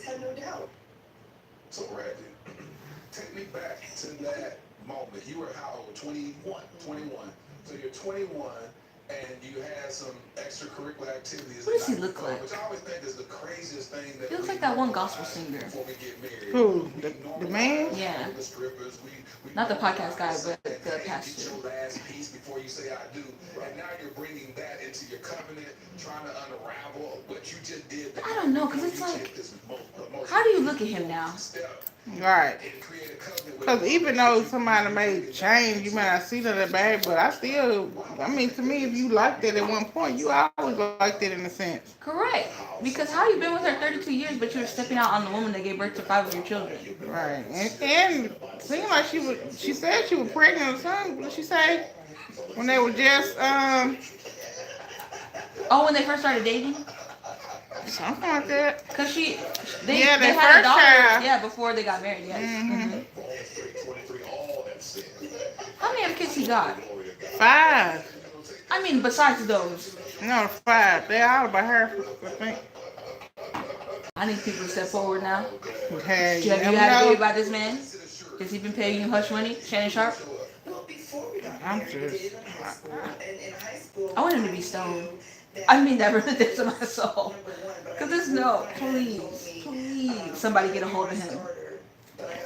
had no doubt. So, Randy, take me back to that moment. You were how old? 21. 21. So you're 21, and you had some extracurricular activities. What does he look like? Which I always think is the craziest thing that He looks like that one gospel singer. before we get married. Who? The man? Yeah. The strippers. We Not the podcast guy, normalize but the get pastor. your last piece before you say I do. And now you're bringing that into your covenant, trying to unravel what you just did. I don't know, because it's like, how do you look at him now? Right. Because even though somebody may change, you may not see that bad, but I mean, to me, if you liked it at one point, you always liked it in a sense. Correct. Because how you been with her 32 years, but you were stepping out on the woman that gave birth to 5 of your children? Right. And it seemed like she said she was pregnant or something. What did she say? When they were just, Oh, when they first started dating? something like that. Because they Yeah, their had a first daughter, child. yeah, before they got married, yes. Mm-hmm. How many other kids he got? 5. I mean, besides those. No, 5. They're all about her, I think. I need people to step forward now. Hey, Have you had a baby about this man? Has he been paying you hush money? Shannon Sharp? Well, before we got I'm married, just- in high school, I want him to be stoned. I mean that really depths of my soul. Because there's no, please, somebody get a hold of him.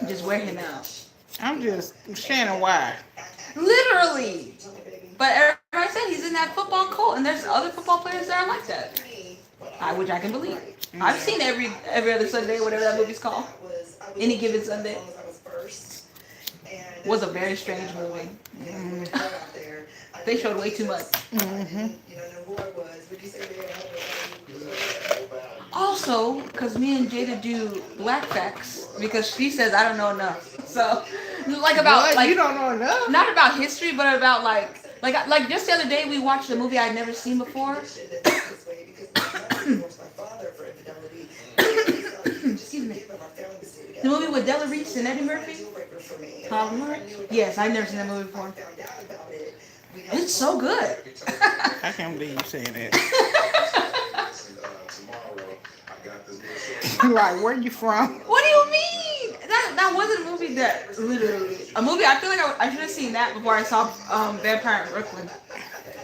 Just wear him out. I'm just, Shannon, why? Literally. But everybody said he's in that football cult, and there's other football players that are like that. Which I can believe. I've seen every other Sunday, whatever that movie's called. Any Given Sunday. Was a very strange movie. They showed way too much. Mm-hmm. Also, because me and Jada do Black Facts, because she says I don't know enough. So, like about What? like You don't know enough? not about history, but about like just the other day we watched a movie I'd never seen before. Excuse me. The movie with Della Reese and Eddie Murphy. Yes, I've never seen that movie before. It's so good. I can't believe you saying that. Like, where you from? What do you mean? That wasn't a movie that literally a movie. I feel like I should have seen that before I saw Vampire in Brooklyn.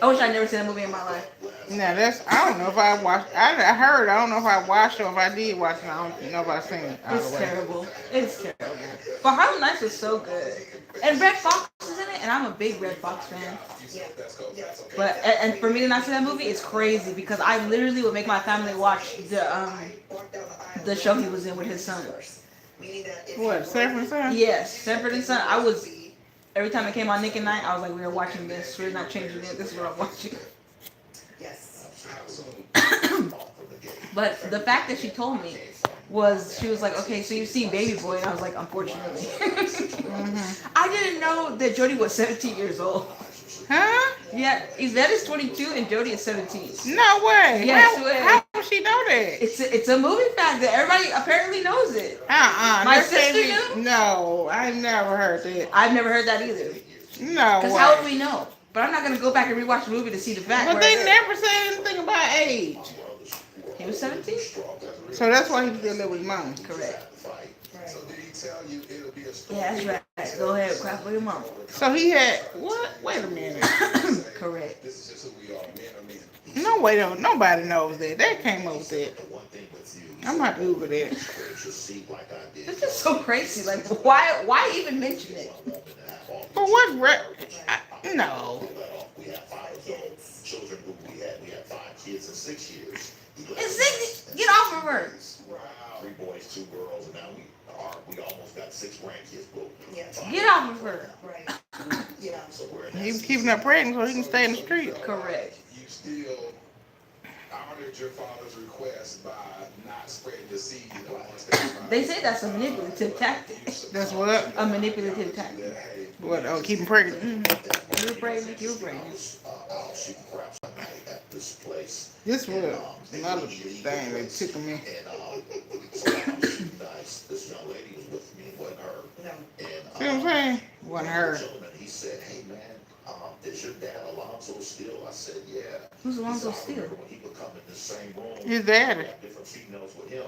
I wish I'd never seen a movie in my life. Now I don't know if I watched. I heard. I don't know if I watched or if I did watch it. I don't know if I seen it. It's terrible. It's terrible. But Harlem Nights was so good, and Red Fox is in it, and I'm a big Red Fox fan. But and for me to not see that movie is crazy because I literally would make my family watch the show he was in with his son. What, Sanford and Son? Yes, Sanford and Son. Every time it came on Nick and Night, I was like, we are watching this. We're not changing it. This is what I'm watching. But the fact that she told me she was like, okay, so you've seen Baby Boy, and I was like, unfortunately. Mm-hmm. I didn't know that Jodie was 17 years old. Huh? Yeah, Yvette is 22 and Jodie is 17. No way. Yes, How does she know that? It's a movie fact that everybody apparently knows it. My That's sister maybe- knew? No, I never heard that. I've never heard that either. No Because way. how would we know? But I'm not going to go back and rewatch the movie to see the fact. But where they never said anything about age. He was 17? So that's why he still live with his mom. Correct. So did he tell you it'll be a story? Yeah, that's right. Go ahead, clap for your mom. So he had what? Wait a minute. Correct. This is just who we are, men are men. No way, nobody knows that. They came up with that. I'm about to Google that. It's just so crazy. Like, why even mention it? But what? No. Children who we had 5 kids in 6 years. It's get off of her. 3 boys, 2 girls, and now we almost got 6 grandkids. Get off of her. So we're He was keeping her pregnant so he can stay in the street. Correct. You still honored your father's request by not spreading the seed. They say that's a manipulative tactic. That's what? A manipulative tactic. What? Oh, keep him pregnant. You were pregnant. You were pregnant. I'll shoot craps at this place. This was another thing that tickled me. And this young lady was with me, wasn't her. See what I'm saying? Wasn't her. He said, "Hey man, is your dad Alonzo Steele?" I said, "Yeah." Who's Alonzo Steele? When he would come in the same room, His daddy. different females with him.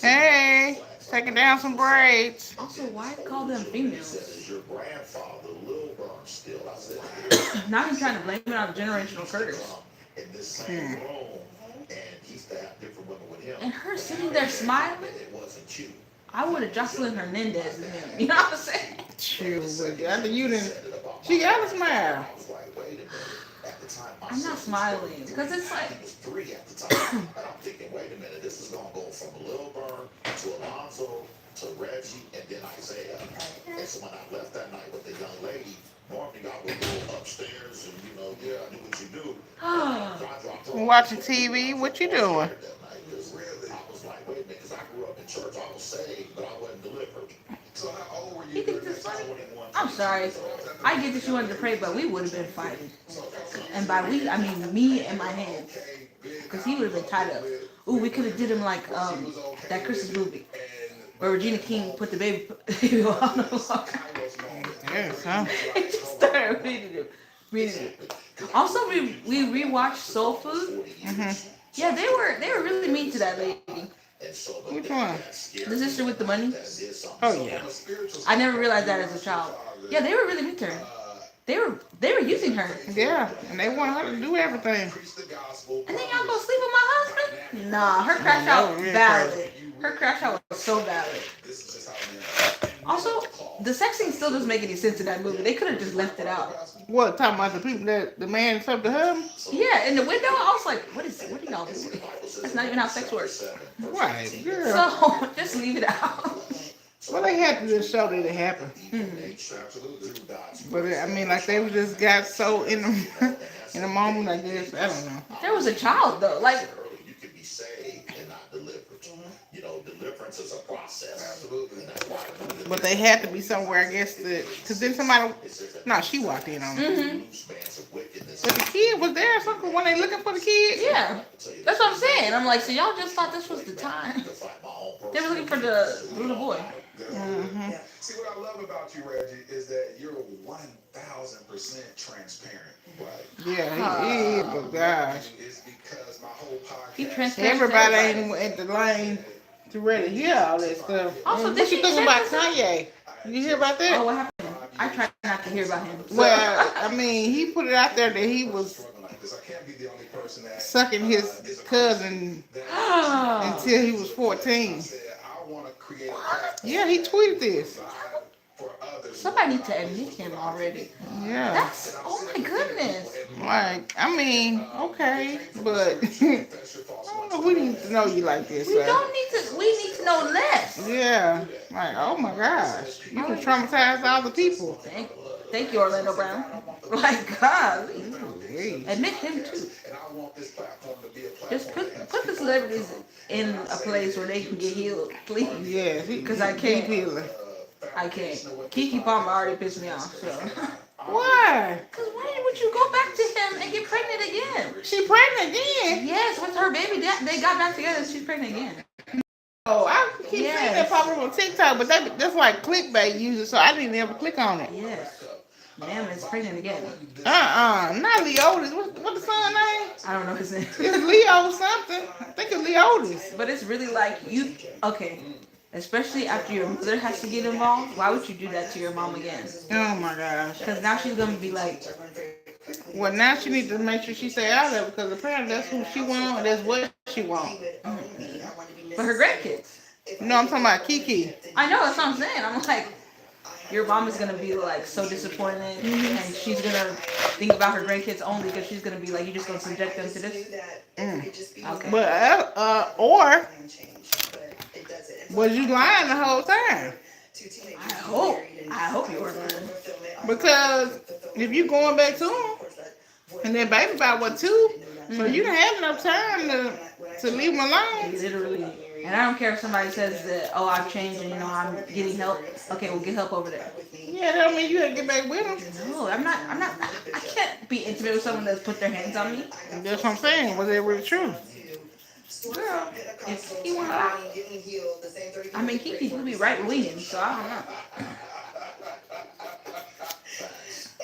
Hey. taking down some braids. Also, why call them females? Says your grandfather, Lil Burn, still. I said, Now he's trying to blame it on generational curse. in this same room, and he used to have different women with him. And her sitting there smiling, And it wasn't you. I would have Jocelyn Hernandez in him. You know what I'm saying? True, but after you didn't, she got a smile. I was like, wait a minute. At the time, my I'm not son smiling because it's like, he was 3 at the time. And I'm thinking, wait a minute, this is gonna go from Lil Burn to Alonzo to Reggie and then Isaiah. And so when I left that night with the young lady, normally I would go upstairs and yeah, I do what you do. Watching TV, what you doing? I was like, wait a minute, because I grew up in church. I was saved, but I wasn't delivered. So how old were you you think during this that funny? time? I'm sorry. I get that you wanted to pray, but we would have been fighting. And by we, I mean me and my hands. Because he would have been tied up. Ooh, we could have did him like that Christmas movie where Regina King put the baby on the floor. Yes, huh? It just started reading it. Also, we rewatched Soul Food. Mm-hmm. Yeah, they were really mean to that lady. Which one? The sister with the money. Oh yeah. I never realized that as a child. Yeah, they were really mean to her. They were using her. Yeah, and they want her to do everything. And then y'all go sleep with my husband? Nah, her crash out valid. Her crash out was so valid. Also, the sex scene still doesn't make any sense in that movie. They could have just left it out. What, talking about the people that the man slept to her? Yeah, in the window, I was like, what are y'all doing? That's not even how sex works. Right, girl. So, just leave it out. Well, they had to just show that it happened. But I mean, like they just got so in the moment, I guess. I don't know. There was a child though, like You can be saved and not delivered. Deliverance is a process. Absolutely. And that's why But they had to be somewhere, I guess, because then somebody. No, she walked in on them. But the kid was there, so when they looking for the kid. yeah, that's what I'm saying. I'm like, so y'all just thought this was the time. They were looking for the little boy. Mm-hmm. See, what I love about you, Reggie, is that you're 1,000% transparent. Right. Yeah, he is, but gosh. It's because my whole He podcast. transparent. Everybody ain't at the lane to ready to hear all that stuff. Also, What did you she think say about that? Kanye? You hear about Oh, that? what happened? I tried not to hear about him. Well, I mean, he put it out there that he was I can't be the only person that sucking his cousin until he was 14. said I want to create a platform Yeah, he tweeted this. for others. Somebody need to admit him already. Yeah. That's, oh my goodness. Like, I mean, okay, but I don't know, we need to know you like this. We need to know less. Yeah, like, oh my gosh, you can traumatize all the people. Thank you, Orlando Brown. Like, God, Hey. admit him too. And I want this platform to be a platform. Just put the celebrities in a place where they can get healed, please. Yeah, Because I can't. healing. I can't. Kiki Palmer already pissed me off. So. Why? Cause why would you go back to him and get pregnant again? She pregnant again? Yes, with her baby, they got back together. And she's pregnant again. Oh, I keep seeing that pop up on TikTok, but that's like clickbait usually, so I didn't ever click on it. Yes. Ma'am is pregnant again. Not Leotis. What the son name? I don't know his name. It's Leo something. I think it's Leotis. But it's really like you. Okay. Especially after your mother has to get involved. Why would you do that to your mom again? Oh my gosh. Because now she's gonna be like, Well, now she needs to make sure she stay out of it because apparently that's who she want. That's what she want. for her grandkids. No, I'm talking about Kiki. I know, that's what I'm saying. I'm like, your mom is gonna be like so disappointed, and she's gonna think about her grandkids only because she's gonna be like, you just gonna subject them to this. Okay. But or was you lying the whole time? I hope you were lying. Because if you going back to him, and then baby about what 2, so you didn't have enough time to leave him alone. Literally. And I don't care if somebody says that, oh, I've changed and, I'm getting help. Okay, we'll get help over there. Yeah, that don't mean you had to get back with him. No, I can't be intimate with someone that's put their hands on me. That's what I'm saying. Was it really true? Girl, if he went out, I mean, Kiki will be right winging, so I don't know.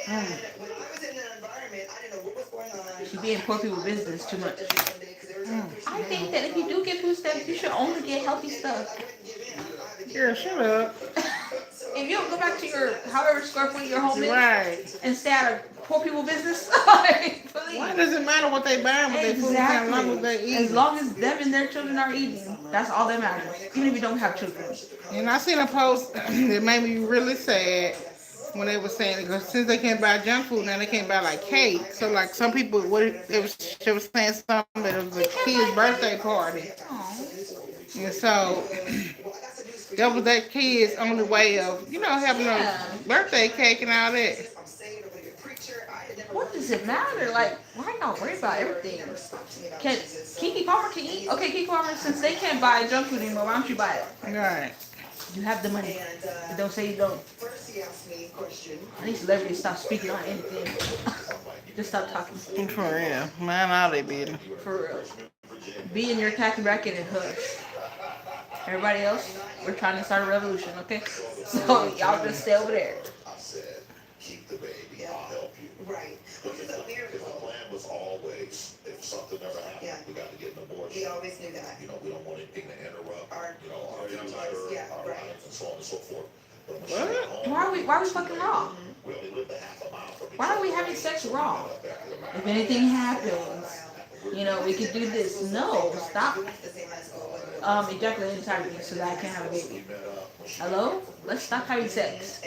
When I was in that environment, I didn't know what was going on. She be in poor people business too much. I think that if you do get food stamps, you should only get healthy stuff. Girl, shut up. If you don't go back to your however square foot your home is Right. and stay out of poor people business, like, please. Why does it matter what they buying, what they food, as long as they eat? As long as them and their children are eating, that's all that matters. Even if you don't have children. And I seen a post that made me really sad when they were saying, because since they can't buy junk food now, they can't buy like cake. So like some people, she was saying something that it was a kid's birthday party, Aw. and so that was that kid's only way of having a birthday cake and all that. What does it matter? Like, why not worry about everything? Can Kiki Palmer can eat? Okay, Kiki Palmer, since they can't buy junk food anymore, why don't you buy it? Right. You have the money. Don't say you don't. I need celebrities to stop speaking on anything. Just stop talking. For real. Man, all they business. For real. Be in your tax bracket and hush. Everybody else, we're trying to start a revolution, okay? So y'all just stay over there. I said, keep the baby, I'll help you. Right. Because the plan was always, if something ever happened, we got to get an abortion. We always knew that. We don't want anything to interrupt Our future, our right. lives, and so on and so forth. But when she What? got home, Why are we fucking raw? we only lived a half a mile from each Why are we other. having sex raw? If anything happens, we could do this. No, stop ejaculating inside of me so that I can't have a baby. We met up when she Hello? Let's stop having sex.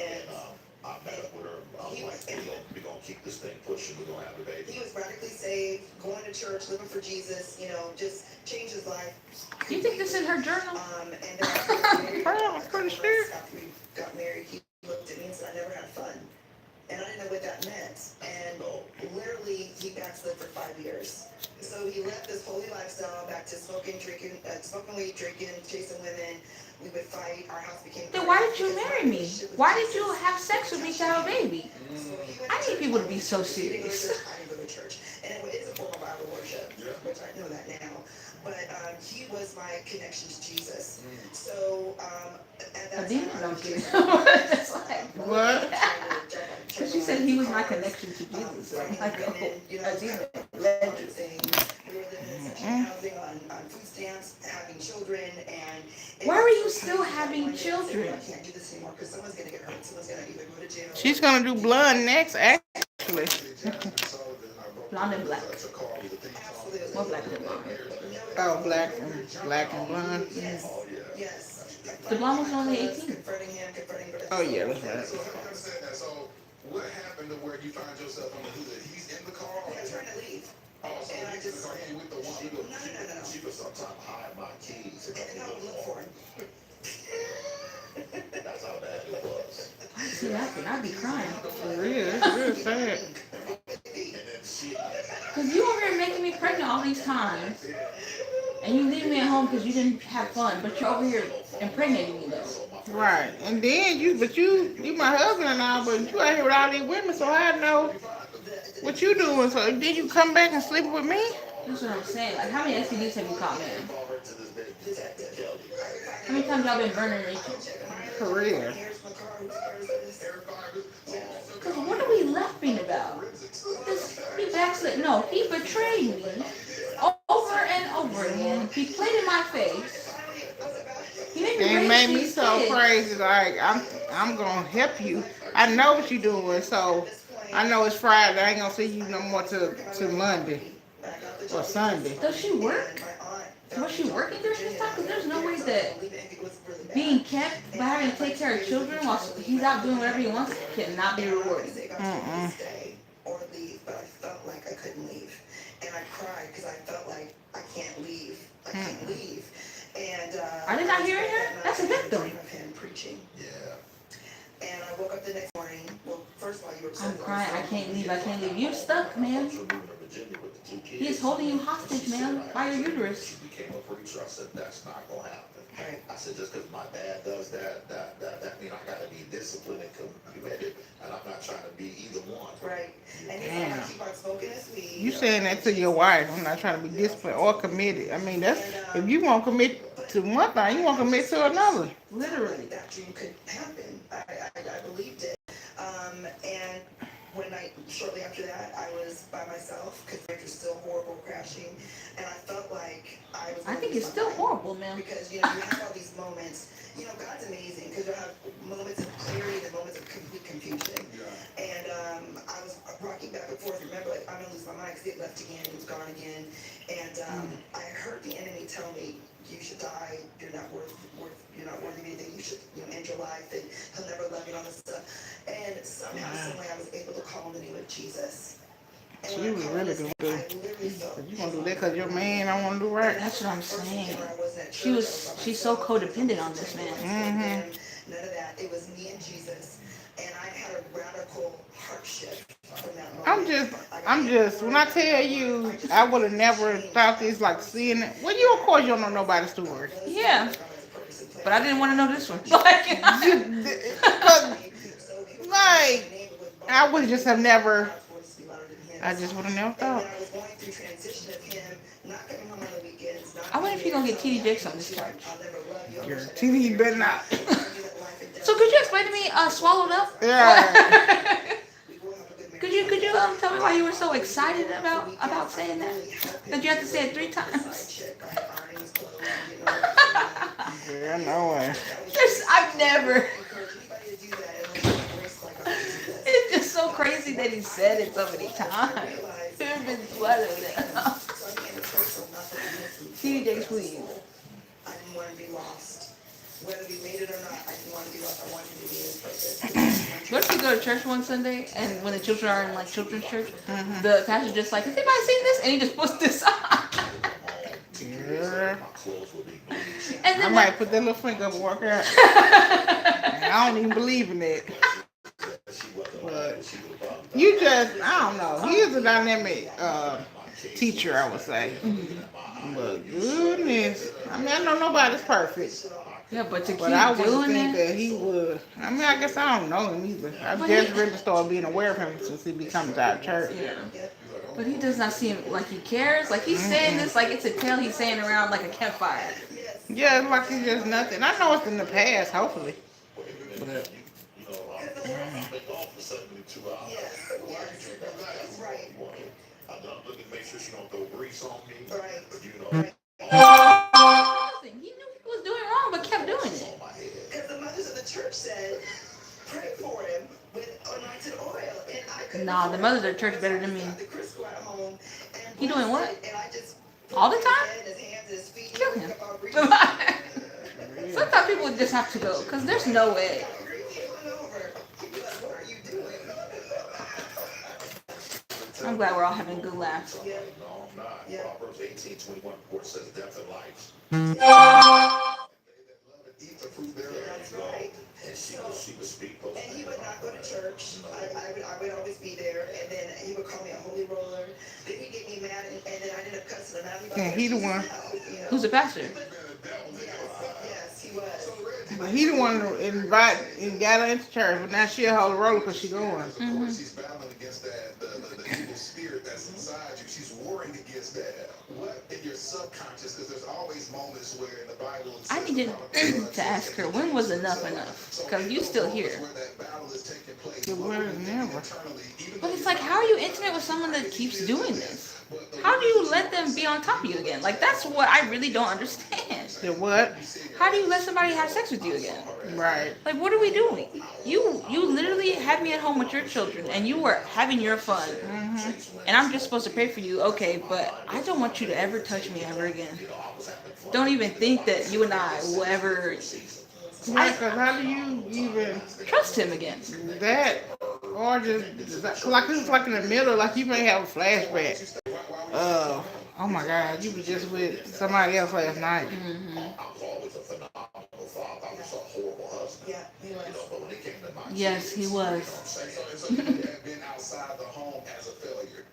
I met up with her. I was like, we're going to keep this thing pushing. We're going to have a baby. He was radically saved, going to church, living for Jesus, just changed his life. Do you think this is her journal? And then after Well, I'm pretty sure. after we got married, he looked at me and said, I never had fun. And I didn't know what that meant. And literally, he backslid for 5 years. So he left this holy lifestyle back to smoking, drinking, smoking weed, drinking, chasing women. We would fight. Our house became. Then why did you marry me? Why did you have sex with me to have a baby? I need people to be so serious. I didn't go to church. And it is a form of Bible worship, which I know that now. But he was my connection to Jesus. So at that Adina time, don't care. It's like, What? because she said he was my connection to Jesus. I'm like, oh, Adina, legend. We were living in section housing on food stamps, having children, and Why are you still having children? I can't do this anymore because someone's gonna get hurt. Someone's gonna either go to jail. She's gonna do blood next, actually. Blonde and black. Absolutely. More black than blonde. Oh, black and blonde. Yes. Yes. The blonde was only 18. Confronting him, confronting. Oh yeah, that's right. So I understand that. So what happened to where you find yourself on the hood? He's in the car. I'm trying to leave. Oh, so And I he's in the just. car. He ain't with the woman. No. She would sometimes hide my keys. And then I would look for him. That's how bad it was. I see that and I'd be crying. For real, it's real sad. And then she, Because you over here making me pregnant all these times. And you leave me at home because you didn't have fun. But you're over here impregnating me though. Right. And then you my husband and all, but you out here with all these women, so I know what you doing. So then you come back and sleep with me? That's what I'm saying. Like, how many STDs have you caught, man? call her to this day, Detective Kelly. How many times y'all been burning naked? For real. Here's my car. Whose car is this? Because what are we laughing about? He backslid. No, he betrayed me over and over again. He played in my face. He made me They raise made me these so kids. crazy. Like I'm gonna help you. I know what you doing, so I know it's Friday. I ain't gonna see you no more till Monday or Sunday. Does she work? Was she working during this time? Because there's no way that being kept by having to take care of children while he's out doing whatever he wants cannot be rewarded. Stay or leave, but I felt like I couldn't leave, and I cried because I felt like I can't leave. I can't leave. And Are they not hearing her? That's a victim. Of him preaching. Yeah. And I woke up the next morning. Well, first of all, you were. I'm crying. I can't leave. I can't leave. You're stuck, man. He is holding you hostage, man, by your uterus. She became a preacher. I said, that's not gonna happen. Right. I said, just because my dad does that means I gotta be disciplined and committed, and I'm not trying to be either one. Right. And he's Damn. like, keep on smoking his weed. You saying that to your wife? I'm not trying to be disciplined or committed. I mean, that's if you won't commit to one thing, you won't commit to another. Literally. That dream could happen. I believed it. And one night shortly after that, I was by myself because the was still horrible crashing, and I felt like I was. I think it's still horrible, man. Because you have all these moments. God's amazing because you'll have moments of clarity and moments of complete confusion. And I was rocking back and forth. Remember, like I'm gonna lose my mind because it left again, it was gone again, and I heard the enemy tell me, "You should die. You're not You're not worthy of anything. You should, end your life, and He'll never love you." And all this stuff. And somehow, some way, I was able to call on the name of Jesus. So you was really gonna do. You gonna do that because your man don't want to do right? That's what I'm saying. She's so codependent on this man. Mm-hmm. None of that. It was me and Jesus, and I had a radical heart shift from that moment. I'm just. When I tell you, I would have never thought this. Like seeing it. Well, of course you don't know nobody's story. Yeah, but I didn't want to know this one. Like, I would just have never. I just would have never thought. I wonder if you're gonna get TD Jakes on this charge. Your TV better not. So could you explain to me, Swallowed Up? Yeah. Could you tell me why you were so excited about saying that? That you have to say it 3 times? Yeah, no way. I've never. It's just so crazy that he said it so many times. You've been swallowed up. TD Jakes, please. I didn't want to be lost. Whether we made it or not, I didn't want to be lost. I wanted to be in His purpose. What if you go to church one Sunday and when the children are in like children's church, the pastor just like, has anybody seen this? And he just puts this on. Yeah. And I then might put that little finger up and work out. I don't even believe in it. But you just, I don't know. He is a dynamic teacher, I would say. But goodness, I mean, I know nobody's perfect. yeah, but to keep But I wouldn't doing think that. that he would. I mean, I guess I don't know him either. I've But just he- really started being aware of him since he becomes our church. Yeah. But he does not seem like he cares. Like he's saying this like it's a tale he's saying around like a campfire. Yeah, it's like he's just nothing. I know it's in the past, hopefully. But Right. I'm looking to make sure she don't throw grease on me. Right. He knew he was doing wrong, but kept doing it. On my head. Because the mothers of the church said, pray for him with anointed oil. And I couldn't. Nah, the mothers of the church better than me. The Crisco at home and He doing what? And I just All the time? his hands, his feet, Kill him. breathing Sometimes people just have to go, because there's no way. over. He'd be like, what are you doing? I'm glad we're all having good laughs. Yeah. No, I'm not. Yeah. Proverbs 18:21 report says death and life. Eat the fruit thereof. That's right. And she would speak those And he things. would not go to church. I would always be there, and then he would call me a holy roller. Then he'd get me mad, and then I ended up cussing him out. He'd be Yeah, like, he the one. Who's the pastor? Yes, he was. But he the one who got her into church, but now she a holy roller because she going. She's battling against that, the evil spirit that's inside you. She's warring against that. What in your subconscious? Because there's always moments where in the Bible. It I says need the to ask her, when was enough enough? Because you still here. where that battle is taking place. The word is never. But it's like, how are you intimate with someone that keeps doing this? How do you let them be on top of you again? Like, that's what I really don't understand. The what? How do you let somebody have sex with you again? Right. Like, what are we doing? You literally had me at home with your children, and you were having your fun. And I'm just supposed to pray for you, okay, but I don't want you to ever touch me ever again. Don't even think that you and I will ever Right, because how do you even trust him again. that? Or just, like it's like in the middle, like you may have a flashback. Oh my God, you was just with somebody else last night. I was always a phenomenal father. I was a horrible husband. Yeah, he was. But when it came to my Yes, he was. So you have been outside the home as a failure.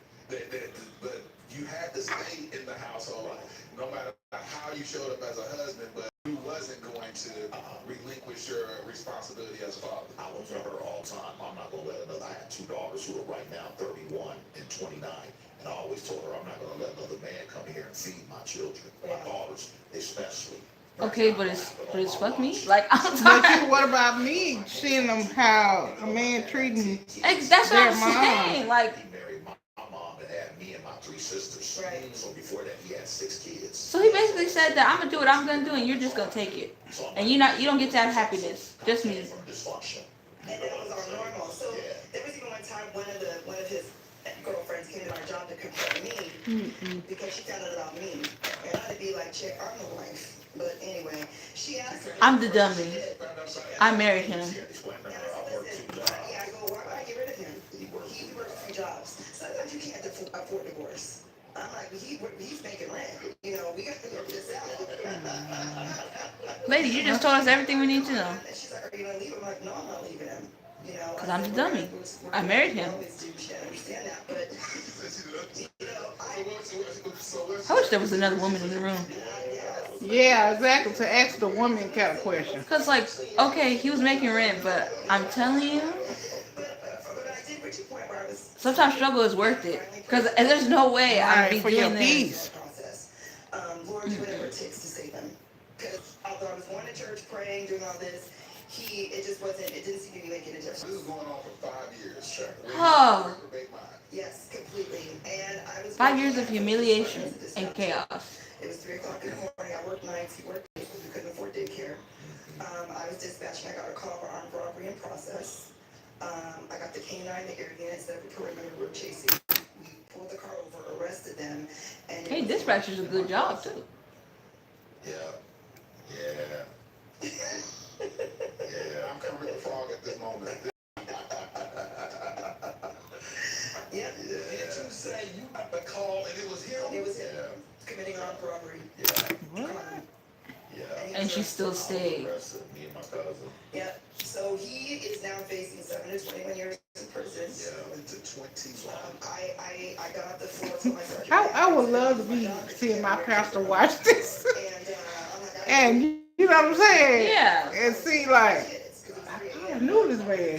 But you had to stay in the household, no matter how you showed up as a husband, but you wasn't going to relinquish your responsibility as a father. I was with her all the time. I'm not going to let another. I have 2 daughters who are right now 31 and 29. And I always told her I'm not going to let another man come here and feed my children, my daughters especially. Okay, but it's fuck me. Like I'm But sorry. what about me seeing them how a man treating That's what their I'm mom? saying. Like, He married my mom and had me and my 3 sisters. Right. So before that, he had 6 kids. so he basically said that I'm gonna do what I'm gonna do, and you're just gonna take it, So I'm and like, you don't get to have happiness. Just me. from dysfunction. And that was our normal. So there was even one time one of his girlfriends came to our job to confront me because she found out about me. And I'd be like, check, I'm the wife. But anyway, she asked me. I'm the dummy. I married him. She had to explain to And her, I I worked 2 said, jobs. yeah, I go, why would I get rid of him? He worked 3 jobs. Sometimes you can't afford divorce. I'm like, he's making rent. You know, we got to work this out. Lady, you just told us everything we need to know. And she's like, are you gonna leave him? I'm like, no, I'm not leaving him. You know, 'Cause I I'm said, the dummy. we're I gonna married him. always do. She didn't understand that, but you know, I wish there was another woman in the room. Yeah, exactly. To ask the woman kind of question. Cause like, okay, he was making rent, but I'm telling you, but I did reach a point where I was. sometimes struggle is worth it. Cause there's no way I'd be Right, for your doing this. peace. Process. Lord, do whatever it takes to save him. Because although I was going to church, praying, doing all this, it didn't seem to be making a difference. This is going on for 5 years. Sure. Oh. Yes, completely. And I was 5 years of humiliation and chaos. It was 3 o'clock in the morning. I worked nights. He worked days because we couldn't afford daycare. I was dispatching. I got a call for armed robbery in process. I got the canine, the air unit, set up a perimeter. We were chasing. We pulled the car over, arrested them. And Hey, dispatcher's a good job too. Yeah. Yeah. Yeah, I'm coming to frog at this moment. Yeah. Did you say you got the call and it was him? It was him committing armed robbery. Yeah. Crime. Yeah. And she still stayed. Arrested me and my cousin. Yeah. So he is now facing 7 to 21 years in prison. Yeah, into 21. I got off the floor for my sergeant. I would love to be seeing my pastor watch this. And I'm like, And you know what I'm saying? Yeah. And see, like, I knew this man.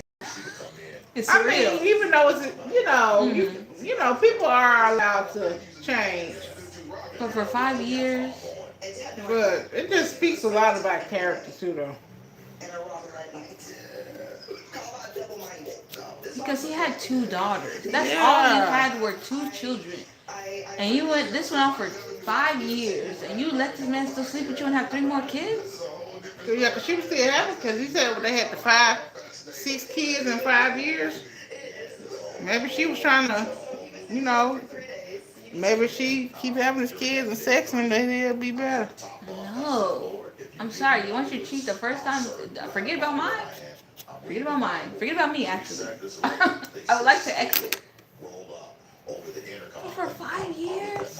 It's I mean, surreal. even though it's, you know, people are allowed to change. But for 5 years, But it just speaks a lot about character, too, though. and I robbed her at night. Call out double-minded. because he had 2 daughters. That's all he had were 2 children. And you this went on for 5 years, and you let this man still sleep with you and have 3 more kids? Yeah, because she was still having, because he said they had the 6 kids in 5 years. Maybe she was trying to, you know, maybe she keep having his kids and sex and then he'll be better. No. I'm sorry. Once you cheat the first time, forget about mine. Forget about mine. Forget about me, actually. I would like to exit. But for 5 years?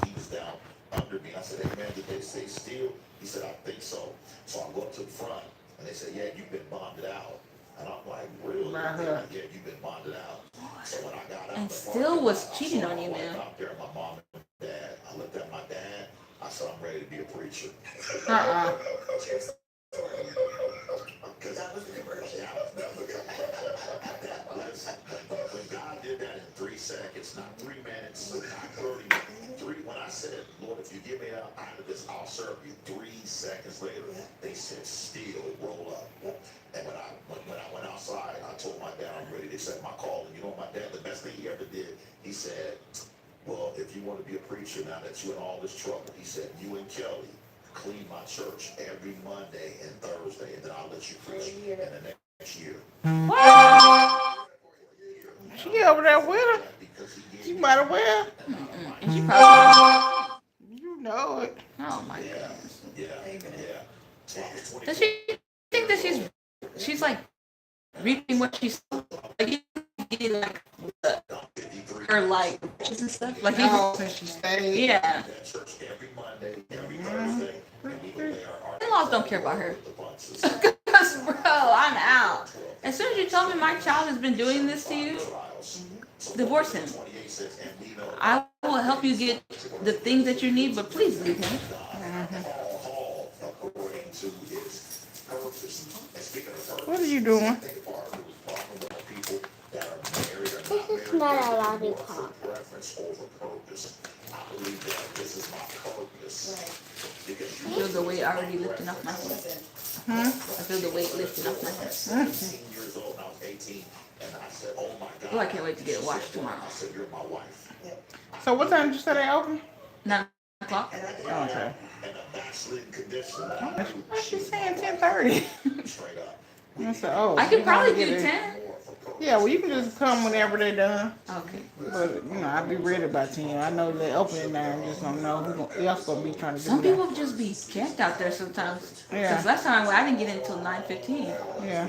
He was down under me. I said, hey man, did they stay still? He said, I think so. So I go up to the front and they said, yeah, you've been bonded out. And I'm like, really? Yeah, you've been bonded out. So when I got out, And still was cheating on you, I man. went out there, my mom and dad. I looked at my dad. I said, I'm ready to be a preacher. Because That was the conversion. when God did that in 3 seconds, not 3 minutes, not 30, 3. When I said, Lord, if you give me out of this, I'll serve you. 3 seconds later, they said, still roll up. And when I went outside, I told my dad I'm ready to accept my call. And you know my dad, the best thing he ever did, he said, well, if you want to be a preacher now that you're in all this trouble, he said, you and Kelly clean my church every Monday and Thursday, and then I'll let you preach in the next year. She over there with her. She might have well. And she probably. You know it. Oh my goodness. Yeah. Does she think that she's like reaping what she's like? You get like her like riches and stuff. Like Since she stayed. yeah. Church every Monday, every Thursday. In-laws don't care about her. Because bro, I'm out. As soon as you tell me my child has been doing this to you, divorce him. I will help you get the things that you need, but please leave him. What are you doing? This is not a lollipop. I believe that this is my purpose. Right. Because I feel the weight already lifting off my head. Listen, I feel the weight lifting off my head. 17 years old, and I was 18, and I said, oh my God. Oh, I can't wait to get it washed tomorrow. I said, you're my wife. So what time did you say they open? 9 o'clock. and I did Oh, okay. In a backslidden condition. Why she saying 10:30? Straight up. I said, oh. I could you probably wanna do get it- 10. Yeah, well, you can just come whenever they're done. Okay. But, you know, I'll be ready by 10. I know they open at 9. Just don't know who else gonna be trying to Some do that. people just be camped out there sometimes. Yeah. Because last time I didn't get in until 9:15. Yeah.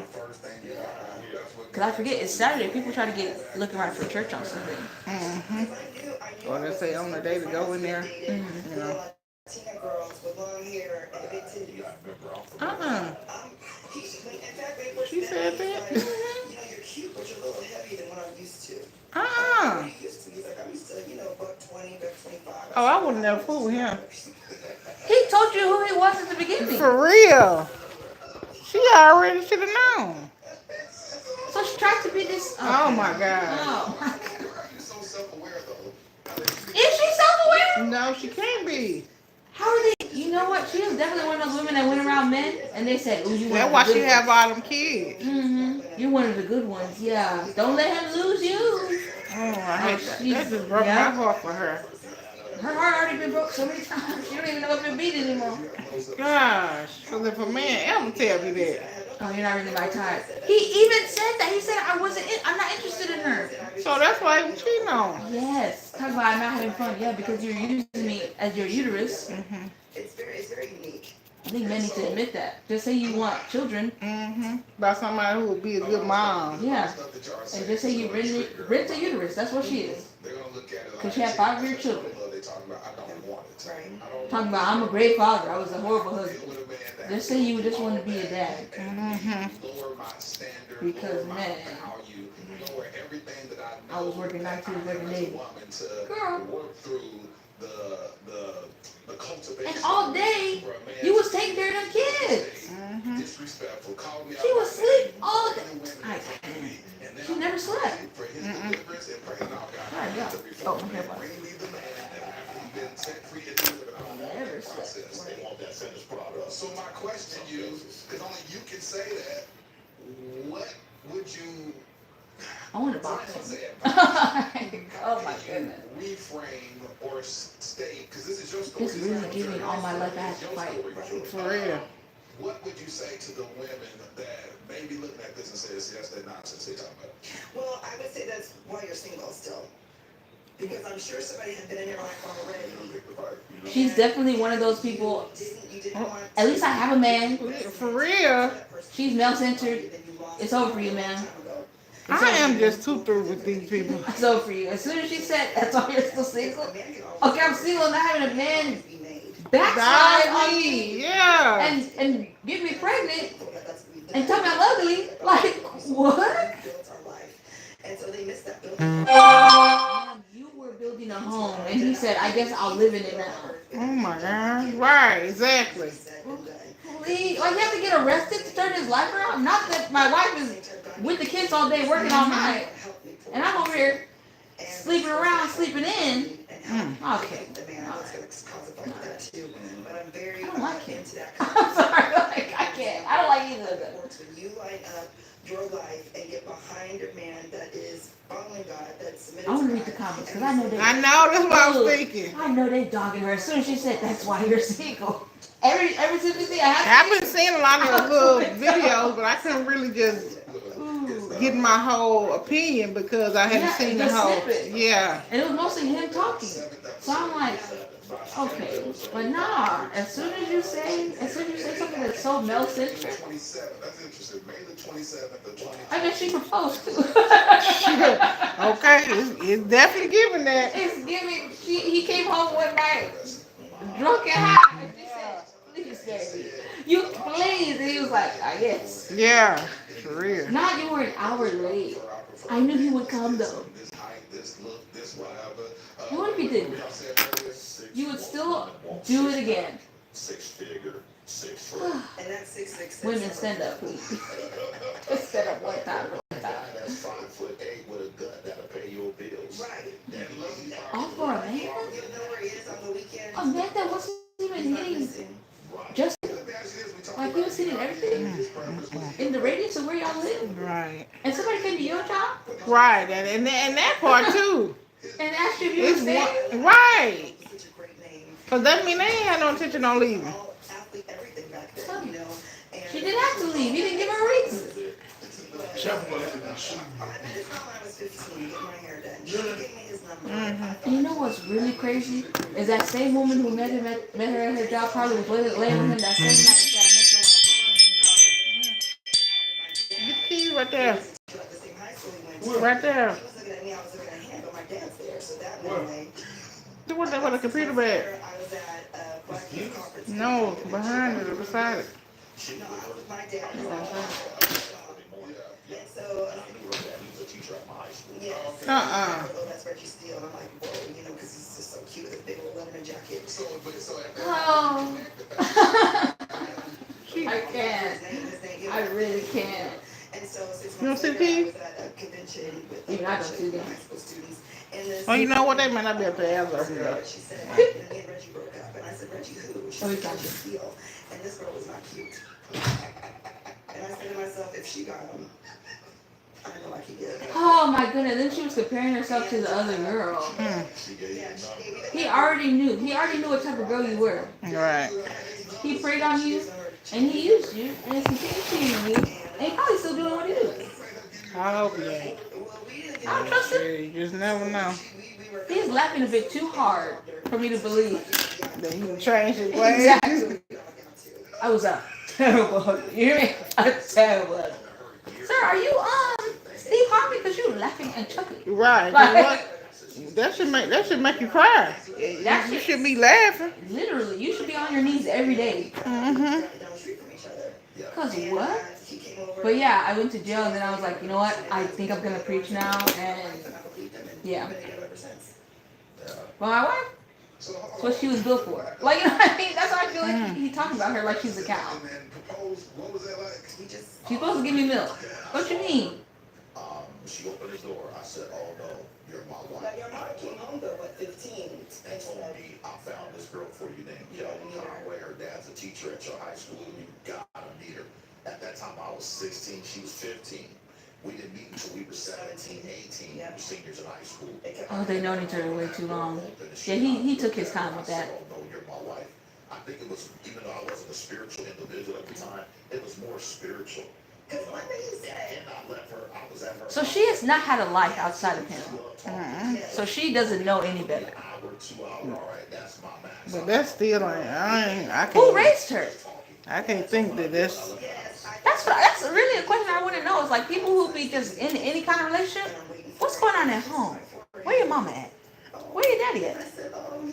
Because I forget it's Saturday. People try to get looking right for church on Sunday. Or they say on the day to go in there. You know. Latina girls with long hair and big titties. Uh-uh. In fact, they were She said that? like, you know, you're cute, but you're a little heavier than what I'm used to. What Uh-uh. are you used to? He's like, I'm used to, you know, $120, $125. Oh, I would never fool with him. He told you who he was at the beginning. For real. She already should have known. So she tried to be this. Oh, my God. Oh. You're so self-aware, though. Is she self-aware? No, she can't be. How are they? You know what? She was definitely one of those women that went around men and they said, "Ooh, you one That's of why the she good have ones." all them kids. You're one of the good ones. Yeah. Don't let him lose you. Oh, I hate that. she's- That just broke yeah. my heart for her. Her heart already been broke so many times. She don't even know if it beat anymore. Gosh, because if a man ever tell me that, Oh, you're not really my type. He even said that. He said I'm not interested in her. so that's why he was cheating on her. Yes. Talk about I'm not having fun. Yeah, because you're using me as your uterus. It's very unique. I think men need to admit that. Just say you want children. By somebody who would be a good mom. Yeah. And just say you rent a uterus. That's what she is. Because she had 5 of your children. Right. Talking about I'm a great father. I was a horrible husband. Just say you just want to be a dad. Because man, I was working nights, he was working days. Girl. And all day, you was taking care of them kids. She was asleep all day. She never slept. Alright, yeah. Oh, okay, well. Never slept. They want that finished product. So my question to you, because only you can say that, what would you I want to box him. Oh my goodness. reframe or state, because this is your story. This really gives me all my life I have to fight. For real. What would you say to the women that may be looking at this and say, see, that's that nonsense they talking about? Well, I would say that's why you're single still. Because I'm sure somebody had been in your life already. She's definitely one of those people. You didn't want At least I have a man. For real. She's male-centered. It's over for you, man. I am just too through with these people. It's over for you. As soon as she said that's why you're still single. Okay, I'm single, not having a man backslide on me Yeah. and get me pregnant and tell me I'm ugly. Like what? And so they missed that building. Man, you were building a home, and he said, "I guess I'll live in it now." Oh my God. Right, exactly. Please, like you have to get arrested to turn his life around. Not that my wife is with the kids all day working all night, and I'm over here sleeping around, sleeping in. Okay. I don't like him. I'm sorry, like I can't. I don't like either of them. When you line up your life and get behind a man that is following God, that's submitted I want to to read the God, comments because I know they. I know, that's what I was thinking. I know they dogging her as soon as she said that's why you're single. Every since you see I have. I've been seeing a lot of little videos, but I couldn't really just get my whole opinion because I hadn't Yeah, seen the just whole. snippet. Yeah. And it was mostly him talking. So I'm like, okay, but nah. As soon as you say something that's so male-centric, 27. That's interesting. May the 27th of 20. I guess she proposed too. Okay, it's definitely giving that. It's giving. He came home one night, drunk and high. And she said, "Please, baby, you please." And he was like, "I guess." Yeah, for real. Not you were an hour late. I knew he would come though. This height, this look, this whatever. And what if he didn't? You would still do it again. 6-figure, 6 foot. And that's 666. Women, stand up, please. Just stand up one time. Guy that's 5'8" with a gun that'll pay your bills. Right. That love you. All for a man? You'll know where in the radius of where y'all live, Right. and somebody came to your job Right. And that part too. and asked you if you It's were staying. right. Such a great name. Cause that mean they ain't had no intention on leaving. All athlete, everything back then, you know. And She didn't have to leave. You didn't give her a reason. I met his mom when I was 15, getting my hair done. She gave me his number. Mm-hmm. And you know what's really crazy is that same woman who met her at her job probably was laying with him that same night. The key right there. Like the same high school we went to. Right there. He was looking at me, I was looking at him, but my dad's there, so that went away. What that with a computer bag? I was at Black Youth Conference. No, behind it or beside it. No, I was with my dad. And so, yes. Oh, that's Reggie Steele. And I'm like, whoa, you know, because he's just so cute with a big old Letterman jacket. So, Oh, I can't. his name, I really can't. And so 6 You don't months see later, the I key? was at a convention with Even a I bunch don't of see them. high school students. And this Well, you know what? They might not be able to answer us though. she said, me and Reggie broke up. And I said, Reggie who? She Oh, said, we got Reggie Steele. And this girl was not cute. And I said to myself, if she got him, I know I could get it. Oh my goodness. Then she was comparing herself to the other girl. Yeah, she gave me that. He already knew. He already knew what type of girl you were. Right. He preyed on you, and he used you, and he continued to use you, and he probably still doing what he do. I hope you ain't. I don't trust him. You just never know. He's laughing a bit too hard for me to believe. That he can change his ways. Exactly. I was a terrible. You hear me? A terrible. Sir, are you Steve Harvey? Because you laughing and chuckling. Right. Like- What? That should make you cry. That You shit- should be laughing. Literally, you should be on your knees every day. Mm-hmm. Cause what? But yeah, I went to jail and then I was like, you know what? I think I'm gonna preach now, and yeah. Well, my wife, that's what she was built for. Like, you know what I mean? That's how I feel like he talking about her like she's a cow. What was that like? She's supposed to give me milk. What you mean? She opened the door. I said, "Oh no, you're my wife." But your mom came home though at 15. And told me, "I found this girl for you named Kelly Conway. Her dad's a teacher at your high school. You gotta meet her." At that time, I was 16. She was 15. We didn't meet until we were 17, 18. We were seniors in high school. Oh, they known each other way too long. Yeah, he took his time with that. Oh no, you're my wife. I think it was, even though I wasn't a spiritual individual at the time, it was more spiritual. Because one thing he said, And I left her. I was at her. So she has not had a life outside of him. So she doesn't know any better. An hour, 2 hours. All right, that's my max. But that's still I Who can't. raised her? I can't think that that's. That's really a question I want to know. Is like people who be just in any kind of relationship. What's going on at home? Where your mama at? Where your daddy at?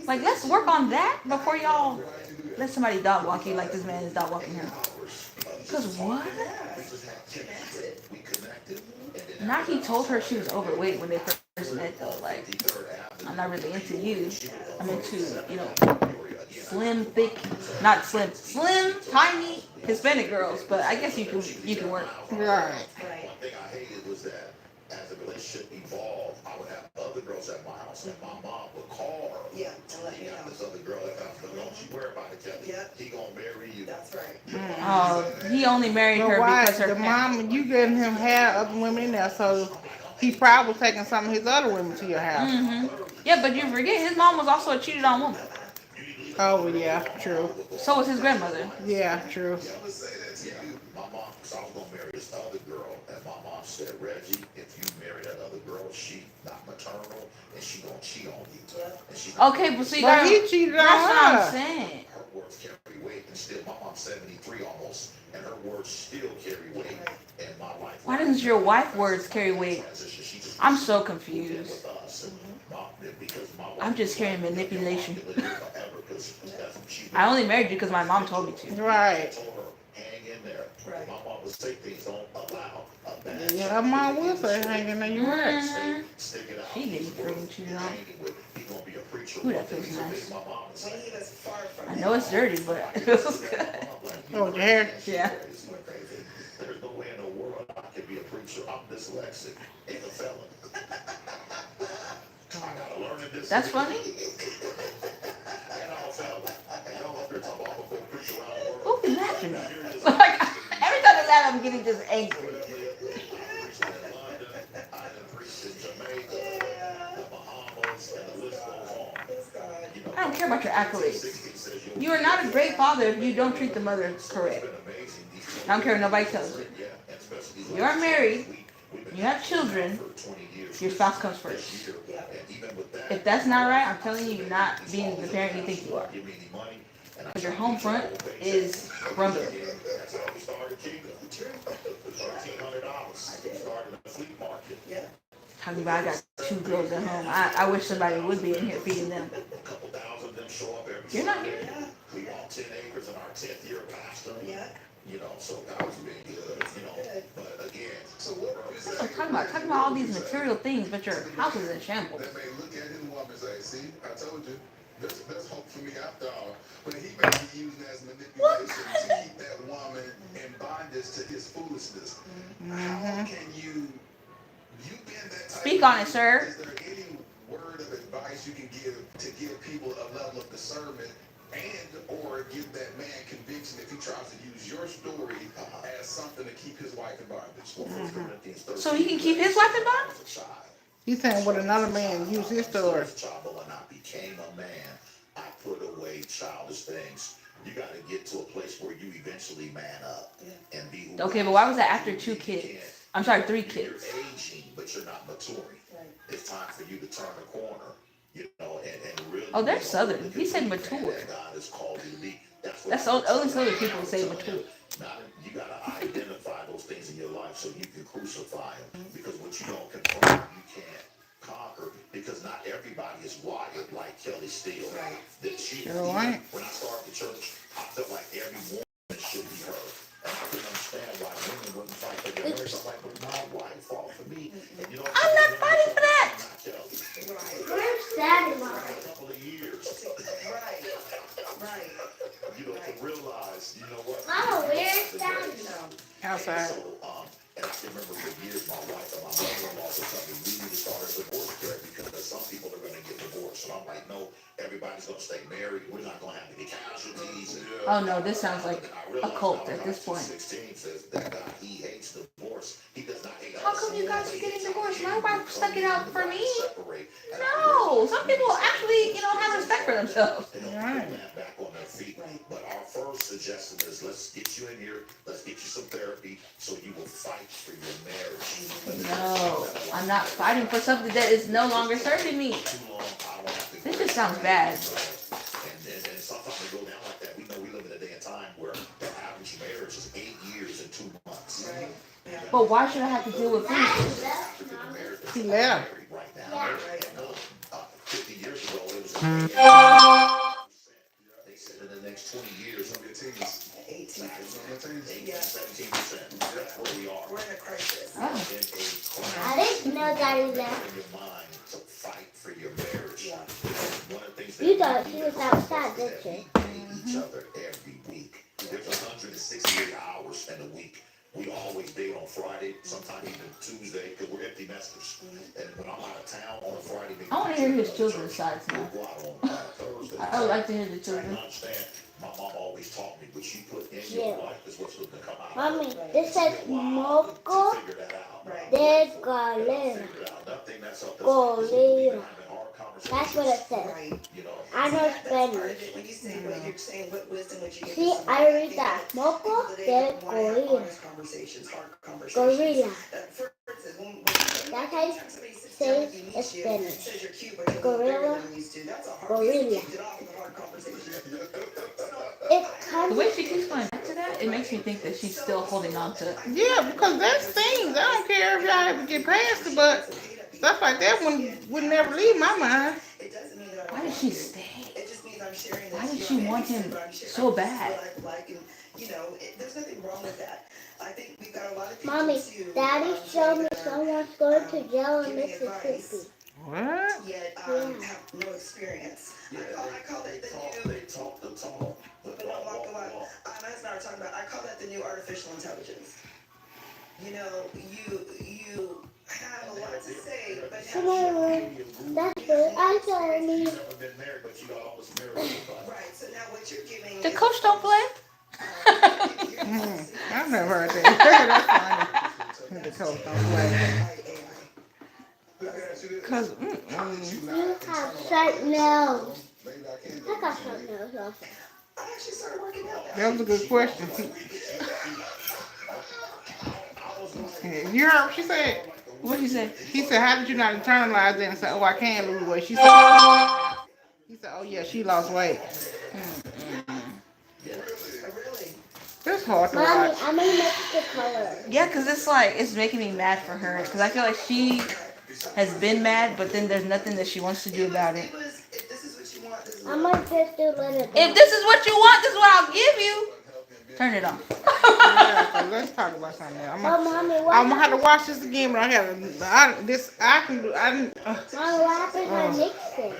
Like, let's work on that before y'all let somebody dog walk you like this man is dog walking her. Cause what? We connected. Not he told her she was overweight when they first met though. Like, I'm not really into you. I'm into, you know, slim, thick, not slim, tiny Hispanic girls. But I guess you can work. Right. One thing I hated was that as the relationship evolved, I would have other girls at my house, and my mom would call her. yeah, to let You me got know. this other girl at house, but don't you worry about it, Kelly. Yeah. He gonna marry you. That's right. Oh, he only married But her why because her the mom you letting him have other women in there? So he probably was taking some of his other women to your house. Yeah, but you forget his mom was also a cheated on woman. Oh yeah, true. So was his grandmother. Yeah, true. My mom, because I was gonna marry this other girl, and my mom said, "Reggie, if you marry that other girl, she not maternal, and she gonna cheat on you." And she Okay, but see, But he cheated on that's what I'm her. saying. her words carry weight, and still my mom's 73 almost, and her words still carry weight. And my life. Why doesn't your wife's words carry weight? Transition, she just I'm so confused. with us, and because my wife I'm just hearing manipulation. lived forever, 'cause she I only married you because my mom told me to. Right. told her, hang in there. Right. My mom would say things, don't allow a bad Yeah, her mom would say hanging there. You right. stick it out. She didn't freaking cheat on. Hanging with, he gonna be a preacher. Ooh, that feels nice. My mom would When say, he was far from I know it's dirty, but it feels good. Oh, your hair. Yeah. There's no way in the world I could be a preacher. I'm dyslexic and a felon. I gotta learn to dyslexic. That's funny. And I'm a felon. And y'all up there talking about I'm a preacher around the world. Who be laughing at? Like, every time they I'm getting just angry. I preached in London, I done preached in Jamaica, the Bahamas, and the list goes on. You know, I don't care about your accolades. 16 says you'll You are not a great father if you don't treat the mother correct. I don't care what nobody tells you. Yeah, and especially these You are married. we've been You have children. for 20 years. Your spouse comes first. And even with that, If that's not right, I'm telling you, you're not being the parent you think you are. give me any money, and I Because your home front is crumbling. that's how we started Kingdom. $1,300. Started in the flea market. Yeah. Talking about I got 2 girls at home. I wish somebody would be in here feeding them. A couple thousand of them show up every You're not Sunday. here. Yeah. We bought 10 acres in our 10th year of pastoring. Yeah. You know, so God was being good, you know. But again, So what is That's that? what I'm talking about all these material things, but your house is in shambles. That may look at his woman and say, see, I told you, there's hope for me after all. But he may be using it as manipulation to keep that woman in bondage to his foolishness. How can you've been that type Speak of on it, dude. sir. Is there any word of advice you can give to give people a level of discernment and or give that man conviction if he tries to use your story as something to keep his wife in bondage? well, 1 Corinthians 13, So he can keep his wife in bondage? as a child. He's saying what another man use his story. Child, but when I became a man, I put away childish things. You got to get to a place where you eventually man up and be who Okay, God but why was says that after you 2 be. kids? You can't- I'm sorry, 3 You're kids. aging, but you're not maturing. Right. It's time for you to turn the corner, you know, and really. Oh, they're be a Southern. holy He said man mature. that God has called you to be. That's That's what only Southern people who say mature. Now, you gotta identify those things in your life so you can crucify them. Because what you don't confront, you can't conquer. Because not everybody is wired like Kelly Steele. Right. That she, Sure ain't. when I started the church, I felt like every woman should be heard. And I couldn't understand why women wouldn't fight for their marriage. I'm like, but my wife fought for me. And you know, I'm not fighting for that. Not Kelly. Right. Where's Daddy, Mom? A couple of years, Right. Right. you know, to realize, you know what? Mama, where's Daddy? You know. Outside. So, and I can remember for years my wife and my mother-in-law said something, we need to start a divorce care because some people are going to get divorced. And I'm like, no, everybody's going to stay married. We're not going to have any casualties. Oh no, this sounds like a cult at this point. 16 says that God, he hates divorce. He does not hate How us. come you guys are getting divorced? My wife stuck it out for me. Separate. And No, some people actually, have respect for themselves. They don't Right. put that back on their feet. But our first suggestion is let's get you in here, let's get you some therapy so you will fight for your marriage. No, I'm not fighting for something that is no longer serving me. Too long, I won't have to This go just sounds bad. And sometimes we go down like that. We know we live in a day and time where the average marriage is 8 years and 2 months. Right. Yeah. But why should I have to deal with Daddy foolishness? left, Mom. He left. Right now. Yeah. Right. 50 years ago, it was. They said in the next 20 years, Some of your teens. 18. Some of your teens. 18, 17%. That's where we are. We're in a crisis. Oh. In a crisis. I didn't know Daddy left. In your mind to fight for your marriage. Yeah. One of the things You that thought we she do was is outside, that didn't you? we date each other every week. There's 168 hours in a week. We always date on Friday, sometimes even Tuesday, because we're empty nesters. And when I'm out of town on a Friday, I want to hear his children's sides now. we'll go out on Thursday. I would like to hear the I children. understand. My mom always taught me what you put in your Yeah. life is what's going to come out. Mommy, this says Moco To figure that out. Right. de And I Galera. figured out nothing that's up to Galera. That's That's what it says. Right. You know, I know That's part of Spanish. it. When you say what you're saying, what wisdom would you give See, to somebody? I read think that. Moco people today de don't wanna have Gorilla. honest conversations, hard conversations. Gorilla. For instance, when That's how you somebody sits say down with you, in meets you, Spanish. says you're cute, but you're Gorilla. bigger than you used to. That's a hard Gorilla. You kicked it off with a hard conversation. It's The kind way of she keeps going back to that, it makes me think that she's still holding on to it. Yeah, because that's things. I don't care if y'all ever get past it, but stuff like that would never leave my mind. It doesn't mean that I Why don't did she like you. stay? It just means I'm sharing Why this did to she you. want him But I'm sharing so what bad? I like, and there's nothing wrong with that. I think we've got a lot of people Mommy, too, Daddy showed me that are, someone's going to jail in giving advice. Mississippi. What? Yet Yeah. have no experience. yeah, I call that the new. they talk the talk, but But don't walk the walk. walk. My husband and I were talking about. I call that the new artificial intelligence. You you have a lot to say, but Come on, that's what I told me. You've never been married, but you always married somebody. right. So now what you're giving. The is- coach don't play. You're I've never heard that. That's funny. The toast don't play. Cause You have sharp nails. I got sharp nails also. I actually started working out. That was a good question. You heard what she said? what you say? He said, how did you not internalize that and say, oh, I can lose weight? She said, he said, oh, yeah, she lost weight. Really? It's hard to Mommy, watch. I'm gonna make the color. Yeah, cause it's like it's making me mad for her. Cause I feel like she has been mad, but then there's nothing that she wants to do about it. If this is what you want, this is I'm gonna just do little. If this is what you want, this is what I'll give you. Turn it off. Yeah, so let's talk about something else. Oh, mommy, what? I'm gonna have to watch this again, but I can do. Mommy, what happened to I mixed it?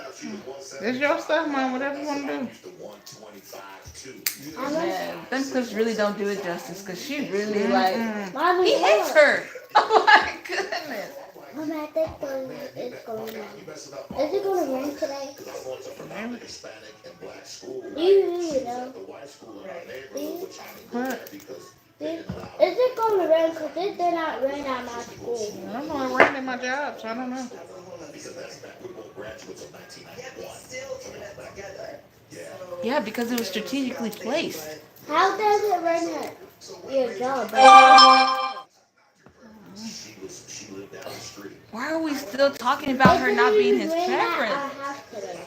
It's your stuff, Mom. Whatever you want to do. I'm Man, them clips really don't do it justice. Cause she really like Mommy, he hates look. her. Oh my goodness. Mommy, I think it's going to rain. Is it going to rain today? You know. What? Is it going to rain? Because it did not rain at my school. I'm gonna rain in my job, so I don't know. yeah, we still ended up together. So, Yeah, because it was strategically placed. How does it rain at your job? Why are we still talking about her not being his It didn't rain at our preference? house today.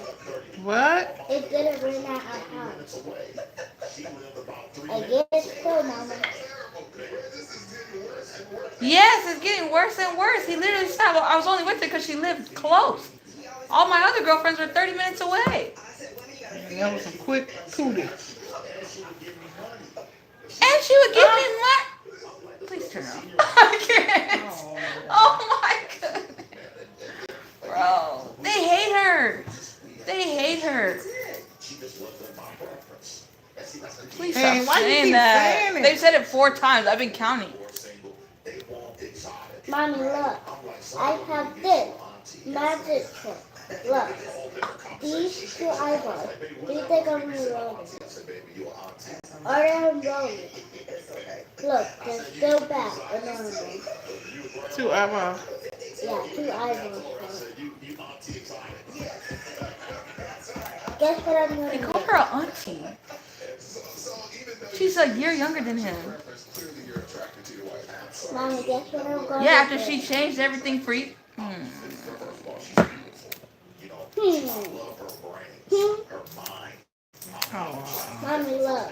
What? It didn't rain at our house. I guess so, Mama. Yes, it's getting worse and worse. He literally said, well, I was only with her because she lived close. All my other girlfriends were 30 minutes away. I said, women, you gotta That was some quick cootie. And she would give me money. Please turn it off. I can't. Oh my goodness. Bro, they hate her. They hate her. Please Hey, stop why you saying keep that. saying it? They've said it 4 times. I've been counting. Mommy, look. I have this magic trick. Look. These 2 eyeballs. Do you think I'm gonna roll them? Or I'm rolling. Look, they're still back. Another 2 eyeballs. Yeah, 2 eyeballs. Guess what I'm They gonna call do? her an auntie. She's a year younger than him. Mommy, guess what I'm gonna Yeah, after do? she changed everything for you. Hmm. Oh, Mommy, look.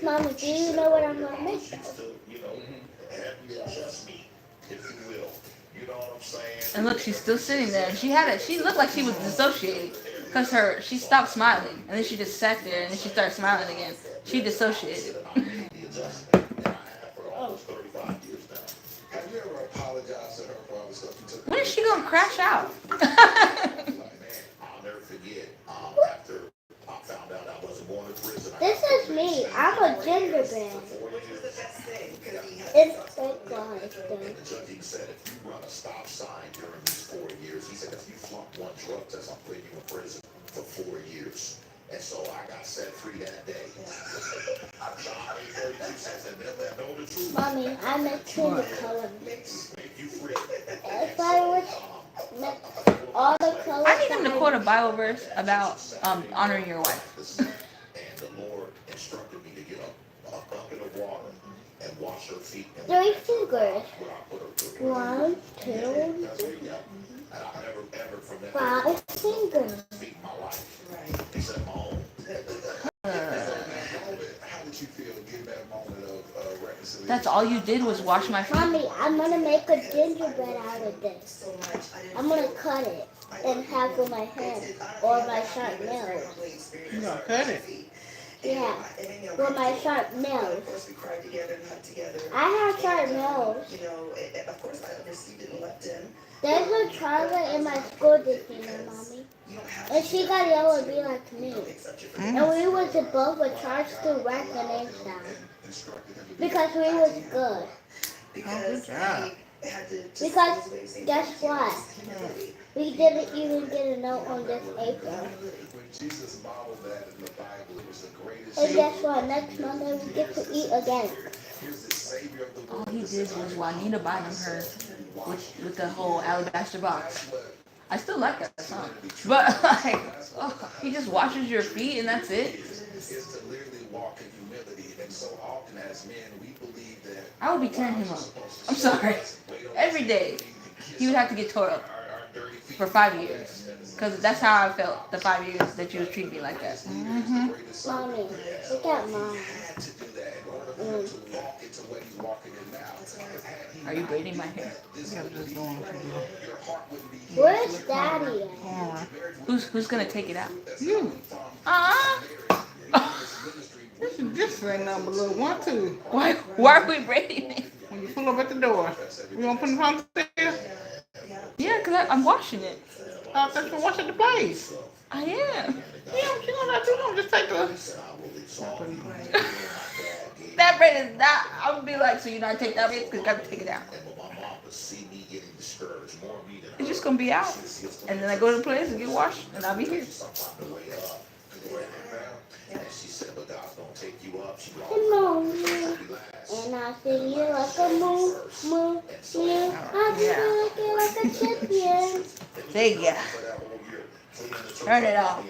Mommy, do you know what I'm gonna make? And look, she's still sitting there. And she looked like she was dissociated. Because she stopped smiling. And then she just sat there and then she started smiling again. She dissociated. Have you ever apologized to her for all the stuff you took? When is she gonna crash out? I'll never forget, after I found out I wasn't going to prison. This is me. I'm a gingerbread. which was the best thing, because he had It's fake life, And thing. the judge even said, if you run a stop sign during these 4 years, he said, if you flunk 1 drug test, I'm putting you in prison for 4 years. And so I got set free that day. I tried 32 cents and then let know the truth. Mommy, I mixed in the color. Make you free. If I would mix all the colors. I need them to quote a Bible verse about honoring your wife. And the Lord instructed me to get a bucket of water and wash her feet. And 3 fingers. where I put her. 1, 2, That's what, yeah. And I never, ever from that 5 fingers. feet in my life, except my own. How did you feel getting that moment of reconciliation? That's all you did was wash my feet. Mommy, I'm gonna make a gingerbread out of this. so much. I didn't I'm gonna cut it and have with my hand or my sharp nails. you gonna cut it? Yeah, with my sharp Of nails. course, we cried together and hugged together. I have sharp nails. You know, of course, I received it and left him. There's a Charlotte in my school this year, Mommy. You don't have And she got yellow and be like me. accept your And we was both were charged to write the names down. Instructed him to Because we was good. because job. had to just Because lose weight, same guess thing, what? humility. We didn't even get a note on this paper. When Jesus modeled that in the Bible, it was the greatest. And guess what? Next Monday we get to eat again. Here's the Savior of the world. All he did was Juanita Bynum her with the whole alabaster box. I still like that song, but like, oh, he just washes your feet and that's it. Is to literally walk in humility, and so often as men, we believe that I would be tearing him up. I'm sorry. Every day, he would have to get tore up for 5 years, because that's how I felt the 5 years that you was treating me like that. Mommy, look at mom. had to do that in order for him to walk into what he's walking in now. Are you braiding my hair? Your heart wouldn't be Where's Daddy at? Alright. Who's gonna take it out? You. This ain't number little 1, 2. Why are we braiding it? When you pull up at the door, we gonna put it on there? Yeah, because I'm washing it. Oh, that's for washing the place. I am. Yeah, what you gonna do? You gonna just take the. That braid is not. I'm gonna be like, so you not take that braid because you gotta take it out. It's just gonna be out, and then I go to the place and get washed, and I'll be here. Come on, and I see you like a moo, moo, moo. I see you like a chicken. There you go. Turn it off.